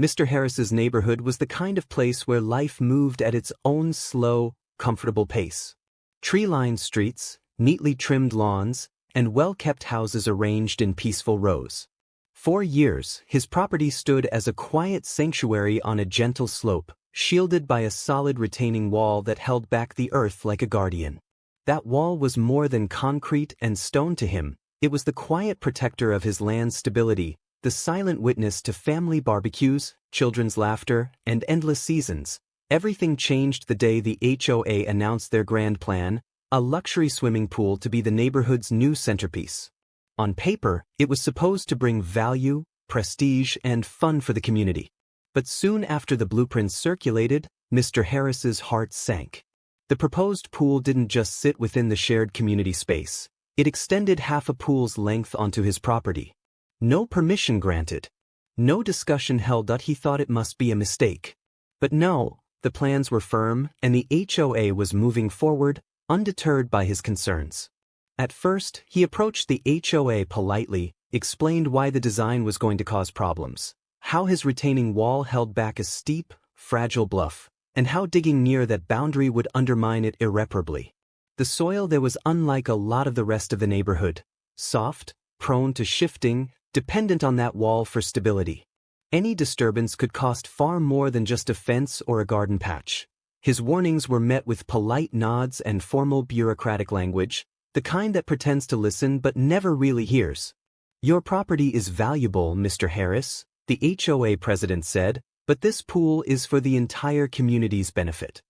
Mr. Harris's neighborhood was the kind of place where life moved at its own slow, comfortable pace. Tree-lined streets, neatly trimmed lawns, and well-kept houses arranged in peaceful rows. For years, his property stood as a quiet sanctuary on a gentle slope, shielded by a solid retaining wall that held back the earth like a guardian. That wall was more than concrete and stone to him. It was the quiet protector of his land's stability, the silent witness to family barbecues, children's laughter, and endless seasons. Everything changed the day the HOA announced their grand plan, a luxury swimming pool to be the neighborhood's new centerpiece. On paper, it was supposed to bring value, prestige, and fun for the community. But soon after the blueprints circulated, Mr. Harris's heart sank. The proposed pool didn't just sit within the shared community space. It extended half a pool's length onto his property. No permission granted. No discussion held that he thought it must be a mistake. But no, the plans were firm, and the HOA was moving forward, undeterred by his concerns. At first, he approached the HOA politely, explained why the design was going to cause problems, how his retaining wall held back a steep, fragile bluff, and how digging near that boundary would undermine it irreparably. The soil there was unlike a lot of the rest of the neighborhood, soft, prone to shifting, dependent on that wall for stability. Any disturbance could cost far more than just a fence or a garden patch. His warnings were met with polite nods and formal bureaucratic language, the kind that pretends to listen but never really hears. "Your property is valuable, Mr. Harris," the HOA president said, "but this pool is for the entire community's benefit."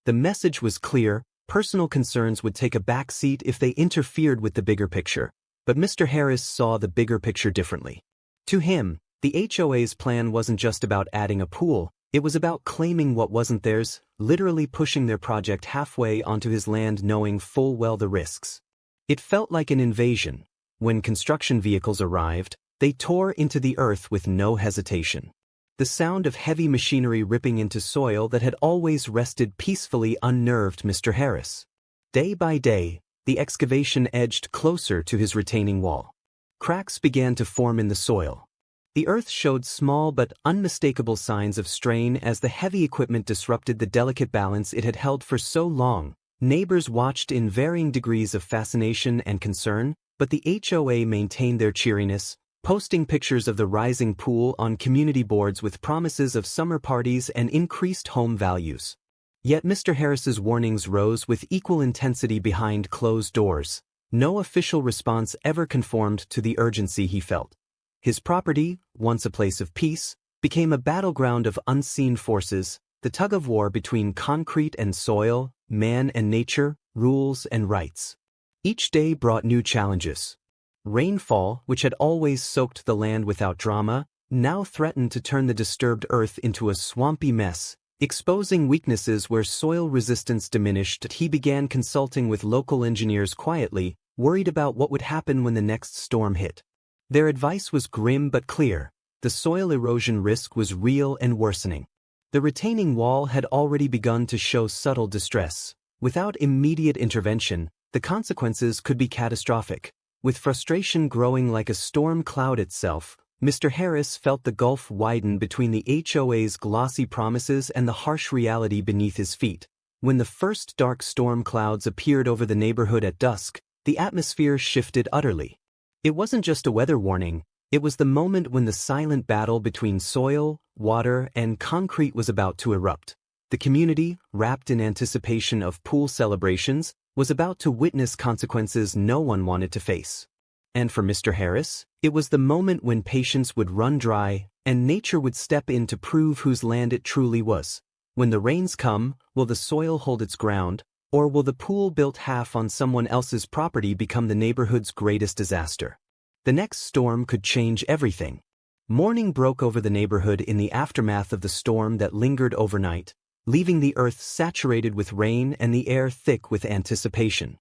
The message was clear: personal concerns would take a back seat if they interfered with the bigger picture. But Mr. Harris saw the bigger picture differently. To him, the HOA's plan wasn't just about adding a pool, it was about claiming what wasn't theirs, literally pushing their project halfway onto his land knowing full well the risks. It felt like an invasion. When construction vehicles arrived, they tore into the earth with no hesitation. The sound of heavy machinery ripping into soil that had always rested peacefully unnerved Mr. Harris. Day by day, the excavation edged closer to his retaining wall. Cracks began to form in the soil. The earth showed small but unmistakable signs of strain as the heavy equipment disrupted the delicate balance it had held for so long. Neighbors watched in varying degrees of fascination and concern, but the HOA maintained their cheeriness, posting pictures of the rising pool on community boards with promises of summer parties and increased home values. Yet Mr. Harris's warnings rose with equal intensity behind closed doors. No official response ever conformed to the urgency he felt. His property, once a place of peace, became a battleground of unseen forces, the tug-of-war between concrete and soil, man and nature, rules and rights. Each day brought new challenges. Rainfall, which had always soaked the land without drama, now threatened to turn the disturbed earth into a swampy mess, exposing weaknesses where soil resistance diminished. He began consulting with local engineers quietly, worried about what would happen when the next storm hit. Their advice was grim but clear. The soil erosion risk was real and worsening. The retaining wall had already begun to show subtle distress. Without immediate intervention, the consequences could be catastrophic. With frustration growing like a storm cloud itself, Mr. Harris felt the gulf widen between the HOA's glossy promises and the harsh reality beneath his feet. When the first dark storm clouds appeared over the neighborhood at dusk, the atmosphere shifted utterly. It wasn't just a weather warning, it was the moment when the silent battle between soil, water, and concrete was about to erupt. The community, wrapped in anticipation of pool celebrations, was about to witness consequences no one wanted to face. And for Mr. Harris, it was the moment when patience would run dry and nature would step in to prove whose land it truly was. When the rains come, will the soil hold its ground, or will the pool built half on someone else's property become the neighborhood's greatest disaster? The next storm could change everything. Morning broke over the neighborhood in the aftermath of the storm that lingered overnight, leaving the earth saturated with rain and the air thick with anticipation.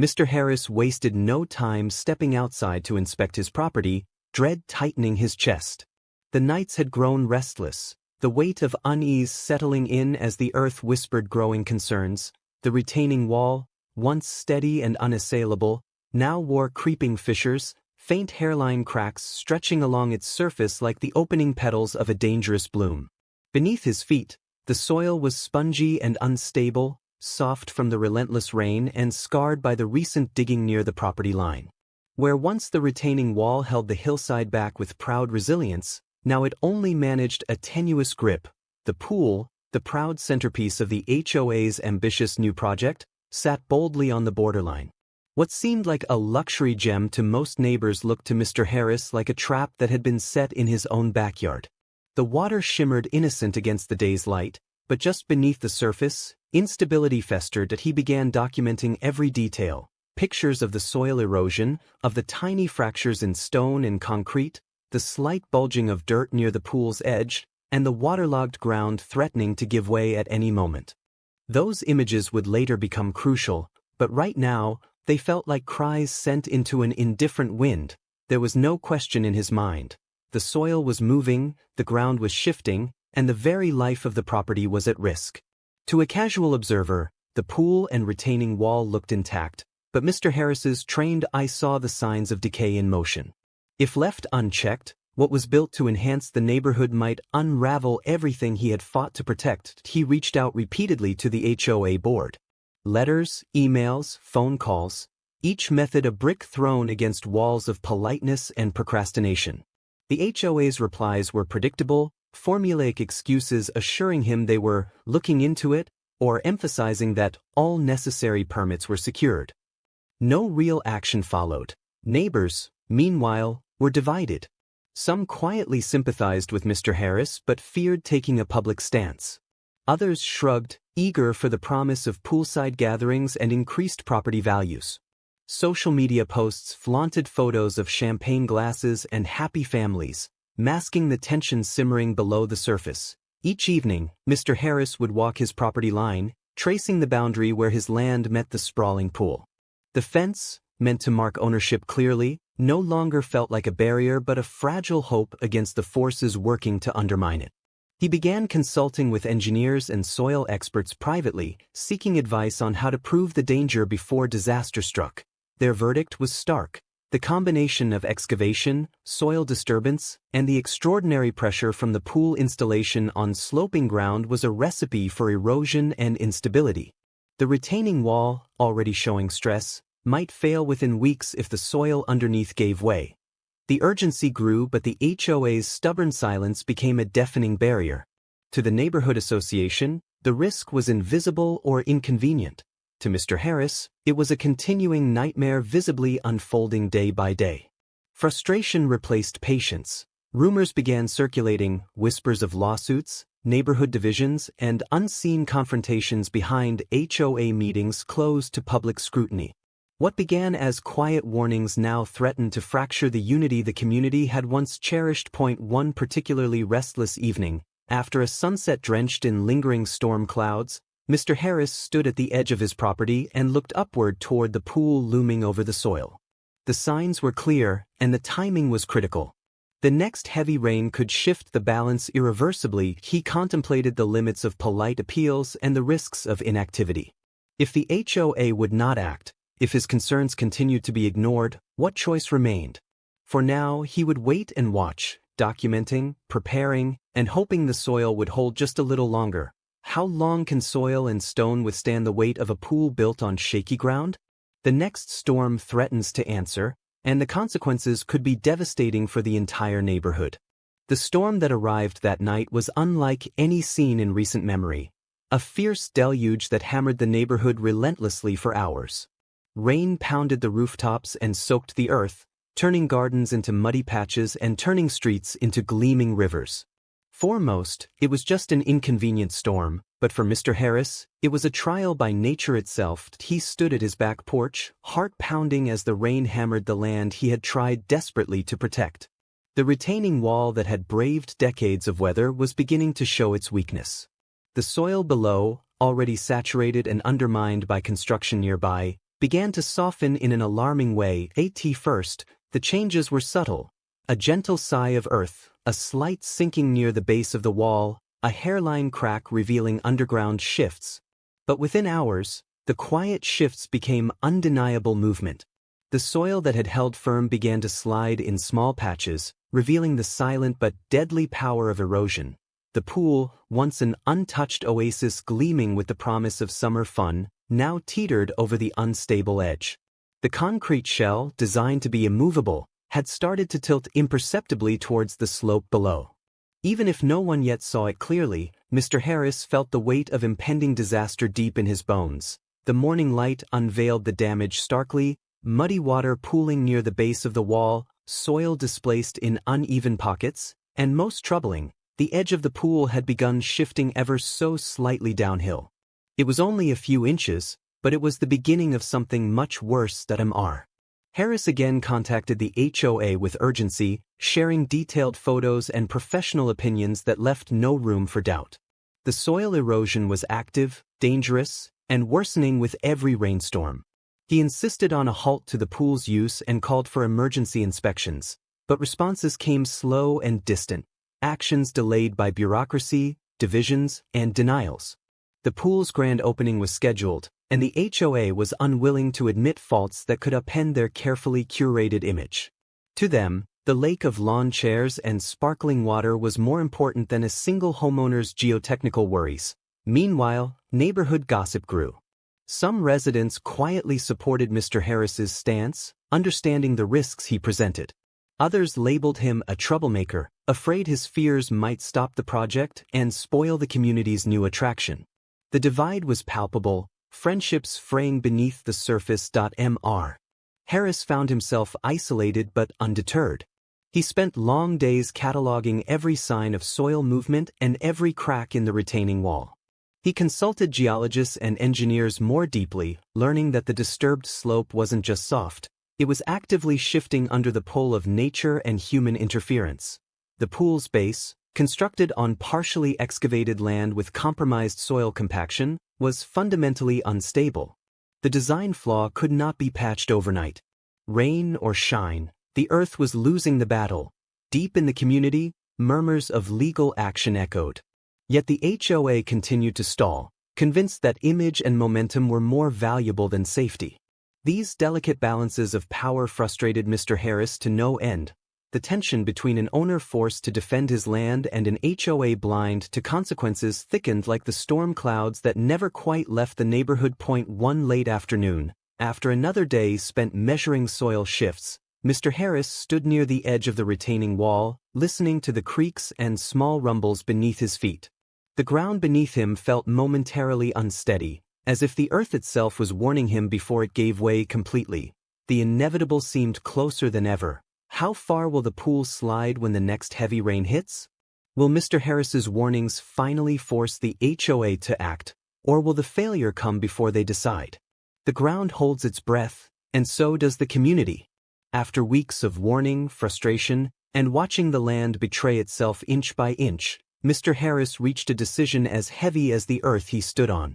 Mr. Harris wasted no time stepping outside to inspect his property, dread tightening his chest. The nights had grown restless, the weight of unease settling in as the earth whispered growing concerns. The retaining wall, once steady and unassailable, now wore creeping fissures, faint hairline cracks stretching along its surface like the opening petals of a dangerous bloom. Beneath his feet, the soil was spongy and unstable, soft from the relentless rain and scarred by the recent digging near the property line. Where once the retaining wall held the hillside back with proud resilience, now it only managed a tenuous grip. The pool, the proud centerpiece of the HOA's ambitious new project, sat boldly on the borderline. What seemed like a luxury gem to most neighbors looked to Mr. Harris like a trap that had been set in his own backyard. The water shimmered innocent against the day's light, but just beneath the surface, instability festered that he began documenting every detail. Pictures of the soil erosion, of the tiny fractures in stone and concrete, the slight bulging of dirt near the pool's edge, and the waterlogged ground threatening to give way at any moment. Those images would later become crucial, but right now, they felt like cries sent into an indifferent wind. There was no question in his mind. The soil was moving, the ground was shifting, and the very life of the property was at risk. To a casual observer, the pool and retaining wall looked intact, but Mr. Harris's trained eye saw the signs of decay in motion. If left unchecked, what was built to enhance the neighborhood might unravel everything he had fought to protect. He reached out repeatedly to the HOA board. Letters, emails, phone calls, each method a brick thrown against walls of politeness and procrastination. The HOA's replies were predictable, formulaic excuses assuring him they were looking into it, or emphasizing that all necessary permits were secured. No real action followed. Neighbors, meanwhile, were divided. Some quietly sympathized with Mr. Harris but feared taking a public stance. Others shrugged, eager for the promise of poolside gatherings and increased property values. Social media posts flaunted photos of champagne glasses and happy families, masking the tension simmering below the surface. Each evening, Mr. Harris would walk his property line, tracing the boundary where his land met the sprawling pool. The fence, meant to mark ownership clearly, no longer felt like a barrier but a fragile hope against the forces working to undermine it. He began consulting with engineers and soil experts privately, seeking advice on how to prove the danger before disaster struck. Their verdict was stark. The combination of excavation, soil disturbance, and the extraordinary pressure from the pool installation on sloping ground was a recipe for erosion and instability. The retaining wall, already showing stress, might fail within weeks if the soil underneath gave way. The urgency grew, but the HOA's stubborn silence became a deafening barrier. To the neighborhood association, the risk was invisible or inconvenient. To Mr. Harris, it was a continuing nightmare visibly unfolding day by day. Frustration replaced patience. Rumors began circulating, whispers of lawsuits, neighborhood divisions, and unseen confrontations behind HOA meetings closed to public scrutiny. What began as quiet warnings now threatened to fracture the unity the community had once cherished. One particularly restless evening, after a sunset drenched in lingering storm clouds, Mr. Harris stood at the edge of his property and looked upward toward the pool looming over the soil. The signs were clear, and the timing was critical. The next heavy rain could shift the balance irreversibly. He contemplated the limits of polite appeals and the risks of inactivity. If the HOA would not act, if his concerns continued to be ignored, what choice remained? For now, he would wait and watch, documenting, preparing, and hoping the soil would hold just a little longer. How long can soil and stone withstand the weight of a pool built on shaky ground? The next storm threatens to answer, and the consequences could be devastating for the entire neighborhood. The storm that arrived that night was unlike any seen in recent memory. A fierce deluge that hammered the neighborhood relentlessly for hours. Rain pounded the rooftops and soaked the earth, turning gardens into muddy patches and turning streets into gleaming rivers. For most, it was just an inconvenient storm, but for Mr. Harris, it was a trial by nature itself. He stood at his back porch, heart pounding as the rain hammered the land he had tried desperately to protect. The retaining wall that had braved decades of weather was beginning to show its weakness. The soil below, already saturated and undermined by construction nearby, began to soften in an alarming way. At first, the changes were subtle. A gentle sigh of earth, a slight sinking near the base of the wall, a hairline crack revealing underground shifts. But within hours, the quiet shifts became undeniable movement. The soil that had held firm began to slide in small patches, revealing the silent but deadly power of erosion. The pool, once an untouched oasis gleaming with the promise of summer fun, now teetered over the unstable edge. The concrete shell, designed to be immovable, had started to tilt imperceptibly towards the slope below. Even if no one yet saw it clearly, Mr. Harris felt the weight of impending disaster deep in his bones. The morning light unveiled the damage starkly, muddy water pooling near the base of the wall, soil displaced in uneven pockets, and most troubling, the edge of the pool had begun shifting ever so slightly downhill. It was only a few inches, but it was the beginning of something much worse. Mr. Harris again contacted the HOA with urgency, sharing detailed photos and professional opinions that left no room for doubt. The soil erosion was active, dangerous, and worsening with every rainstorm. He insisted on a halt to the pool's use and called for emergency inspections, but responses came slow and distant, actions delayed by bureaucracy, divisions, and denials. The pool's grand opening was scheduled, and the HOA was unwilling to admit faults that could upend their carefully curated image. To them, the lake of lawn chairs and sparkling water was more important than a single homeowner's geotechnical worries. Meanwhile, neighborhood gossip grew. Some residents quietly supported Mr. Harris's stance, understanding the risks he presented. Others labeled him a troublemaker, afraid his fears might stop the project and spoil the community's new attraction. The divide was palpable, friendships fraying beneath the surface. Mr. Harris found himself isolated but undeterred. He spent long days cataloging every sign of soil movement and every crack in the retaining wall. He consulted geologists and engineers more deeply, learning that the disturbed slope wasn't just soft, it was actively shifting under the pull of nature and human interference. The pool's base, constructed on partially excavated land with compromised soil compaction, was fundamentally unstable. The design flaw could not be patched overnight. Rain or shine, the earth was losing the battle. Deep in the community, murmurs of legal action echoed. Yet the HOA continued to stall, convinced that image and momentum were more valuable than safety. These delicate balances of power frustrated Mr. Harris to no end. The tension between an owner forced to defend his land and an HOA blind to consequences thickened like the storm clouds that never quite left the neighborhood. One late afternoon, after another day spent measuring soil shifts, Mr. Harris stood near the edge of the retaining wall, listening to the creaks and small rumbles beneath his feet. The ground beneath him felt momentarily unsteady, as if the earth itself was warning him before it gave way completely. The inevitable seemed closer than ever. How far will the pool slide when the next heavy rain hits? Will Mr. Harris's warnings finally force the HOA to act, or will the failure come before they decide? The ground holds its breath, and so does the community. After weeks of warning, frustration, and watching the land betray itself inch by inch, Mr. Harris reached a decision as heavy as the earth he stood on.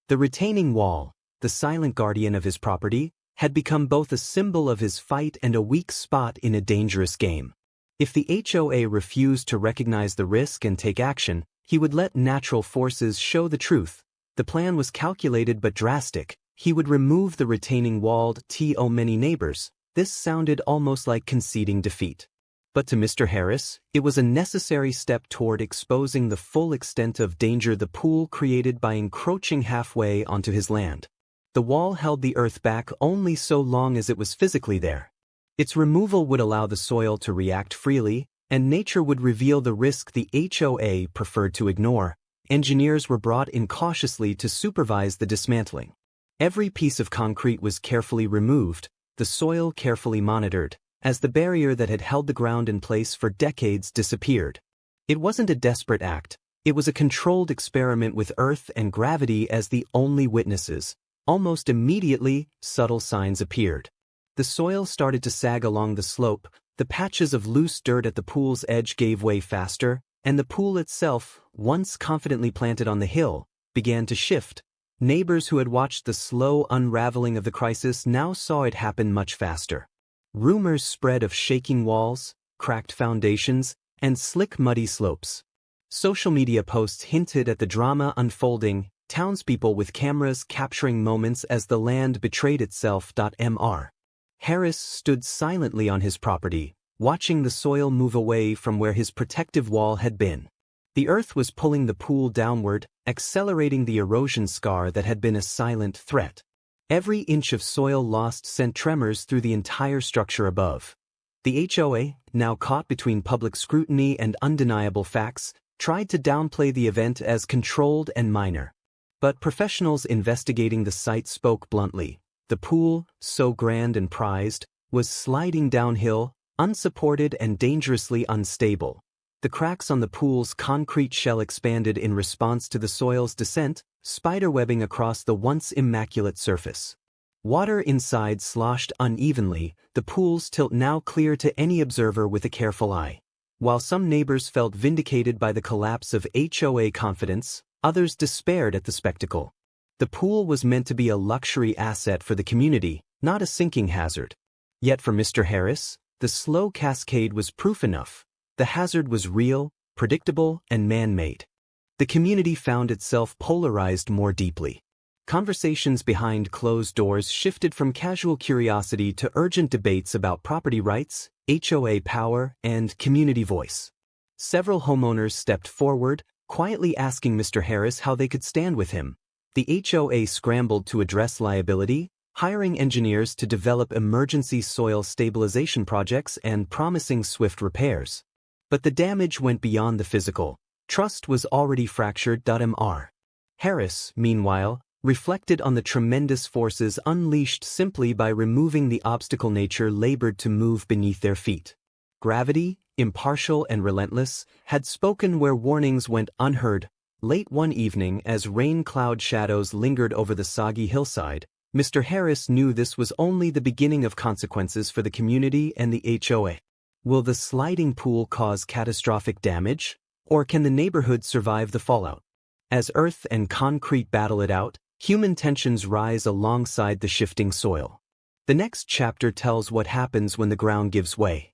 The retaining wall, the silent guardian of his property, had become both a symbol of his fight and a weak spot in a dangerous game. If the HOA refused to recognize the risk and take action, he would let natural forces show the truth. The plan was calculated but drastic. He would remove the retaining wall to many neighbors. This sounded almost like conceding defeat. But to Mr. Harris, it was a necessary step toward exposing the full extent of danger the pool created by encroaching halfway onto his land. The wall held the earth back only so long as it was physically there. Its removal would allow the soil to react freely, and nature would reveal the risk the HOA preferred to ignore. Engineers were brought in cautiously to supervise the dismantling. Every piece of concrete was carefully removed, the soil carefully monitored, as the barrier that had held the ground in place for decades disappeared. It wasn't a desperate act, it was a controlled experiment with earth and gravity as the only witnesses. Almost immediately, subtle signs appeared. The soil started to sag along the slope, the patches of loose dirt at the pool's edge gave way faster, and the pool itself, once confidently planted on the hill, began to shift. Neighbors who had watched the slow unraveling of the crisis now saw it happen much faster. Rumors spread of shaking walls, cracked foundations, and slick muddy slopes. Social media posts hinted at the drama unfolding, townspeople with cameras capturing moments as the land betrayed itself. Mr. Harris stood silently on his property, watching the soil move away from where his protective wall had been. The earth was pulling the pool downward, accelerating the erosion scar that had been a silent threat. Every inch of soil lost sent tremors through the entire structure above. The HOA, now caught between public scrutiny and undeniable facts, tried to downplay the event as controlled and minor. But professionals investigating the site spoke bluntly. The pool, so grand and prized, was sliding downhill, unsupported and dangerously unstable. The cracks on the pool's concrete shell expanded in response to the soil's descent, spiderwebbing across the once immaculate surface. Water inside sloshed unevenly, the pool's tilt now clear to any observer with a careful eye. While some neighbors felt vindicated by the collapse of HOA confidence, others despaired at the spectacle. The pool was meant to be a luxury asset for the community, not a sinking hazard. Yet for Mr. Harris, the slow cascade was proof enough. The hazard was real, predictable, and man-made. The community found itself polarized more deeply. Conversations behind closed doors shifted from casual curiosity to urgent debates about property rights, HOA power, and community voice. Several homeowners stepped forward, quietly asking Mr. Harris how they could stand with him. The HOA scrambled to address liability, hiring engineers to develop emergency soil stabilization projects and promising swift repairs. But the damage went beyond the physical. Trust was already fractured. Mr. Harris, meanwhile, reflected on the tremendous forces unleashed simply by removing the obstacle nature labored to move beneath their feet. Gravity, impartial and relentless, had spoken where warnings went unheard. Late one evening, as rain cloud shadows lingered over the soggy hillside, Mr. Harris knew this was only the beginning of consequences for the community and the HOA. Will the sliding pool cause catastrophic damage, or can the neighborhood survive the fallout? As earth and concrete battle it out, human tensions rise alongside the shifting soil. The next chapter tells what happens when the ground gives way.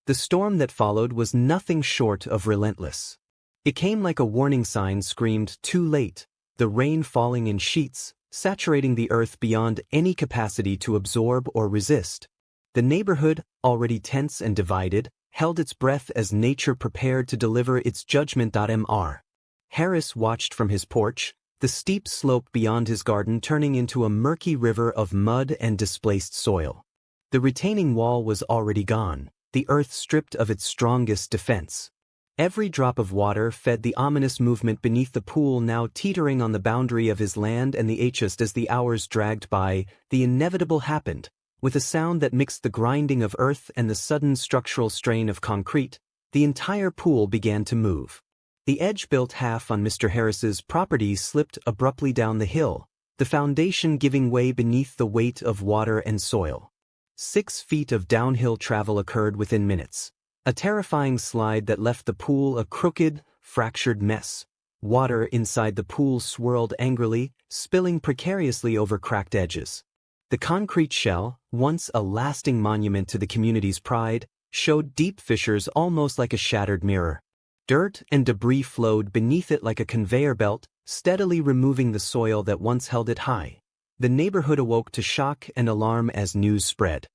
The storm that followed was nothing short of relentless. It came like a warning sign screamed too late, the rain falling in sheets, saturating the earth beyond any capacity to absorb or resist. The neighborhood, already tense and divided, held its breath as nature prepared to deliver its judgment. Mr. Harris watched from his porch, the steep slope beyond his garden turning into a murky river of mud and displaced soil. The retaining wall was already gone, the earth stripped of its strongest defense. Every drop of water fed the ominous movement beneath the pool, now teetering on the boundary of his land and the just as the hours dragged by, the inevitable happened. With a sound that mixed the grinding of earth and the sudden structural strain of concrete, the entire pool began to move. The edge built half on Mr. Harris's property slipped abruptly down the hill, the foundation giving way beneath the weight of water and soil. 6 feet of downhill travel occurred within minutes. A terrifying slide that left the pool a crooked, fractured mess. Water inside the pool swirled angrily, spilling precariously over cracked edges. The concrete shell, once a lasting monument to the community's pride, showed deep fissures almost like a shattered mirror. Dirt and debris flowed beneath it like a conveyor belt, steadily removing the soil that once held it high. The neighborhood awoke to shock and alarm as news spread.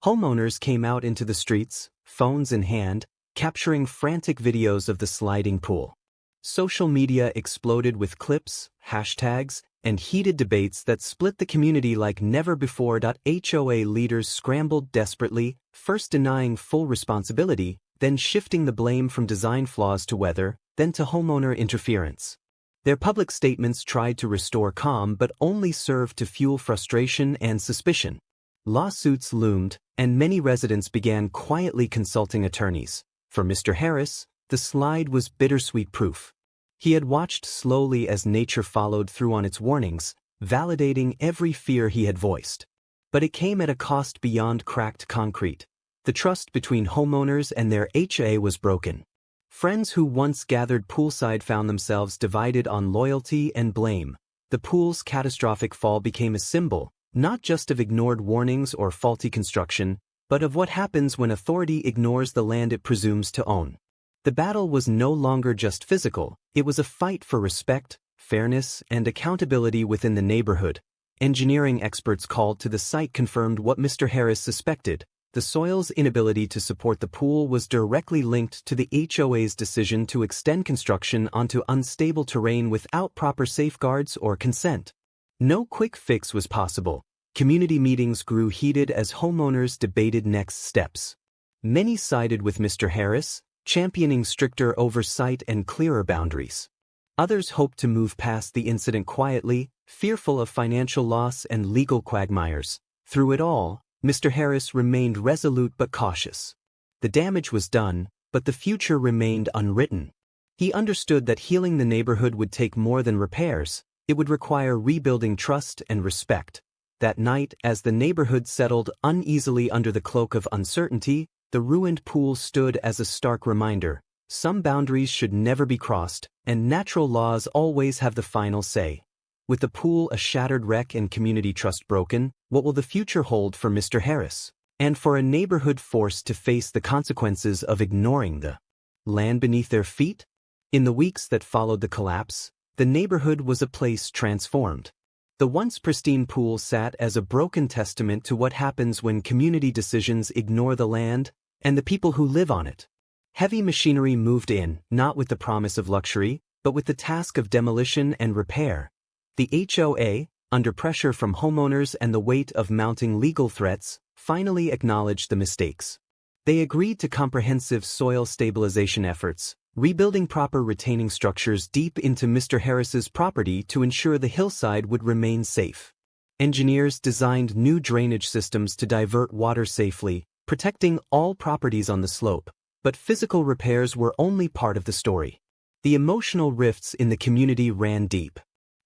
Homeowners came out into the streets, phones in hand, capturing frantic videos of the sliding pool. Social media exploded with clips, hashtags, and heated debates that split the community like never before. HOA leaders scrambled desperately, first denying full responsibility, then shifting the blame from design flaws to weather, then to homeowner interference. Their public statements tried to restore calm but only served to fuel frustration and suspicion. Lawsuits loomed, and many residents began quietly consulting attorneys. For Mr. Harris, the slide was bittersweet proof. He had watched slowly as nature followed through on its warnings, validating every fear he had voiced. But it came at a cost beyond cracked concrete. The trust between homeowners and their HOA was broken. Friends who once gathered poolside found themselves divided on loyalty and blame. The pool's catastrophic fall became a symbol, not just of ignored warnings or faulty construction, but of what happens when authority ignores the land it presumes to own. The battle was no longer just physical, it was a fight for respect, fairness, and accountability within the neighborhood. Engineering experts called to the site confirmed what Mr. Harris suspected. The soil's inability to support the pool was directly linked to the HOA's decision to extend construction onto unstable terrain without proper safeguards or consent. No quick fix was possible. Community meetings grew heated as homeowners debated next steps. Many sided with Mr. Harris, championing stricter oversight and clearer boundaries. Others hoped to move past the incident quietly, fearful of financial loss and legal quagmires. Through it all, Mr. Harris remained resolute but cautious. The damage was done, but the future remained unwritten. He understood that healing the neighborhood would take more than repairs. It would require rebuilding trust and respect. That night, as the neighborhood settled uneasily under the cloak of uncertainty, the ruined pool stood as a stark reminder. Some boundaries should never be crossed, and natural laws always have the final say. With the pool a shattered wreck and community trust broken, what will the future hold for Mr. Harris? And for a neighborhood forced to face the consequences of ignoring the land beneath their feet? In the weeks that followed the collapse, the neighborhood was a place transformed. The once pristine pool sat as a broken testament to what happens when community decisions ignore the land and the people who live on it. Heavy machinery moved in, not with the promise of luxury, but with the task of demolition and repair. The HOA, under pressure from homeowners and the weight of mounting legal threats, finally acknowledged the mistakes. They agreed to comprehensive soil stabilization efforts, rebuilding proper retaining structures deep into Mr. Harris's property to ensure the hillside would remain safe. Engineers designed new drainage systems to divert water safely, protecting all properties on the slope. But physical repairs were only part of the story. The emotional rifts in the community ran deep.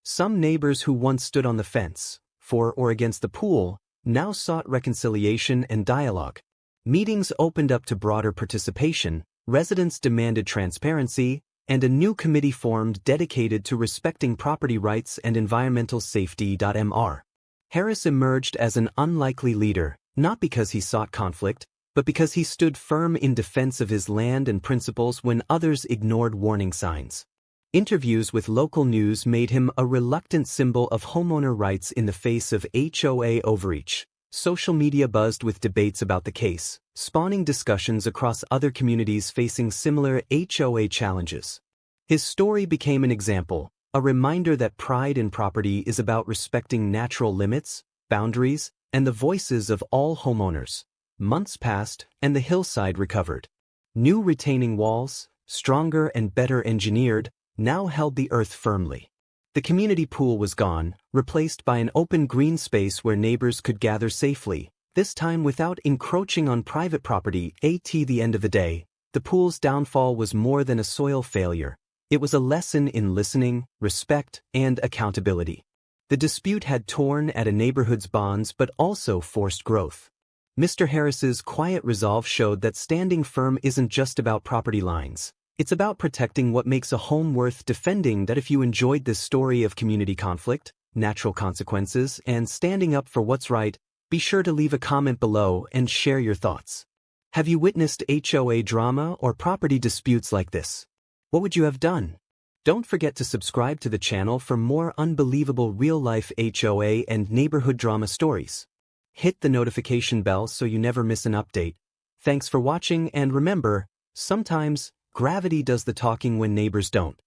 Some neighbors who once stood on the fence, for or against the pool, now sought reconciliation and dialogue. Meetings opened up to broader participation, residents demanded transparency, and a new committee formed dedicated to respecting property rights and environmental safety. Mr. Harris emerged as an unlikely leader, not because he sought conflict, but because he stood firm in defense of his land and principles when others ignored warning signs. Interviews with local news made him a reluctant symbol of homeowner rights in the face of HOA overreach. Social media buzzed with debates about the case, spawning discussions across other communities facing similar HOA challenges. His story became an example, a reminder that pride in property is about respecting natural limits, boundaries, and the voices of all homeowners. Months passed, and the hillside recovered. New retaining walls, stronger and better engineered, now held the earth firmly. The community pool was gone, replaced by an open green space where neighbors could gather safely, this time without encroaching on private property. At the end of the day, the pool's downfall was more than a soil failure. It was a lesson in listening, respect, and accountability. The dispute had torn at a neighborhood's bonds but also forced growth. Mr. Harris's quiet resolve showed that standing firm isn't just about property lines. It's about protecting what makes a home worth defending. If you enjoyed this story of community conflict, natural consequences, and standing up for what's right, be sure to leave a comment below and share your thoughts. Have you witnessed HOA drama or property disputes like this? What would you have done? Don't forget to subscribe to the channel for more unbelievable real-life HOA and neighborhood drama stories. Hit the notification bell so you never miss an update. Thanks for watching, and remember, sometimes gravity does the talking when neighbors don't.